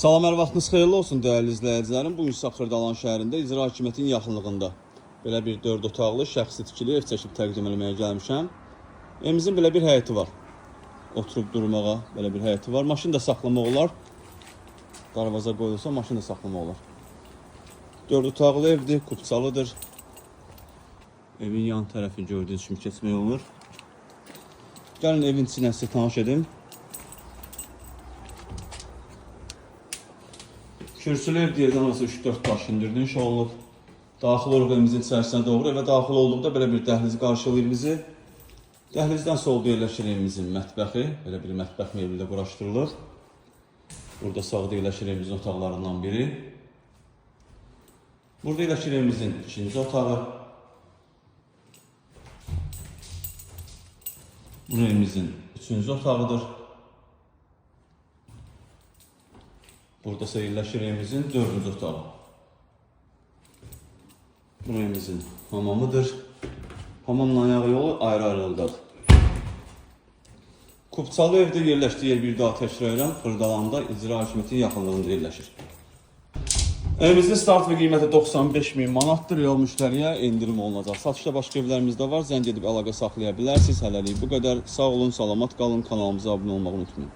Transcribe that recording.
Salam, hər vaxtınız xeyirli olsun dəyərli izləyicilərim. Bugün Xırdalan şəhərində icra hakimiyyətinin yaxınlığında belə bir 4 otaqlı şəxsi tikili ev çəkib təqdim etməyə gəlmişəm. Evimizin belə bir həyəti var. Oturub durmağa belə bir həyəti var. Maşın da saxlamaq olar. Darvaza qoyulsa maşın da saxlamaq olar. 4 otaqlı evdir, kupçalıdır. Evin yan tərəfi gördüyünüz kimi keçmək olur. Gəlin evin içinə sizə tanış edim. Kürsülü ev deyirdən arası 3-4 daş indirdiğin olub. Daxil oluq evimizin içərisinə doğru. Evə daxil olduqda belə bir dəhliz qarşılayır bizi. Dəhlizdən solda yerləşir evimizin mətbəxi. Belə bir mətbəx mebeli də quraşdırılır. Burada sağda yerləşir evimizin otaqlarından biri. Burada yerləşir evimizin ikinci otağı. Bu evimizin üçüncü otağıdır. Burada ise yerləşir evimizin dördüncü otağı. Bu evimizin hamamıdır. Hamamla ayağı yolu ayrı-ayrılıqdadır. Kupçalı evdə yerləşdiyi yer bir daha təkrar edirəm. Xırdalanda icra hakimiyyətinin yaxınlığında yerləşir. Evimizin start və qiyməti 95.000 manatdır. Real müştəriyə endirim olunacaq. Satışda başqa evlərimiz də var. Zəng edib əlaqə saxlaya bilərsiniz. Hələlik bu qədər. Sağ olun, salamat qalın. Kanalımıza abunə olmağı unutmayın.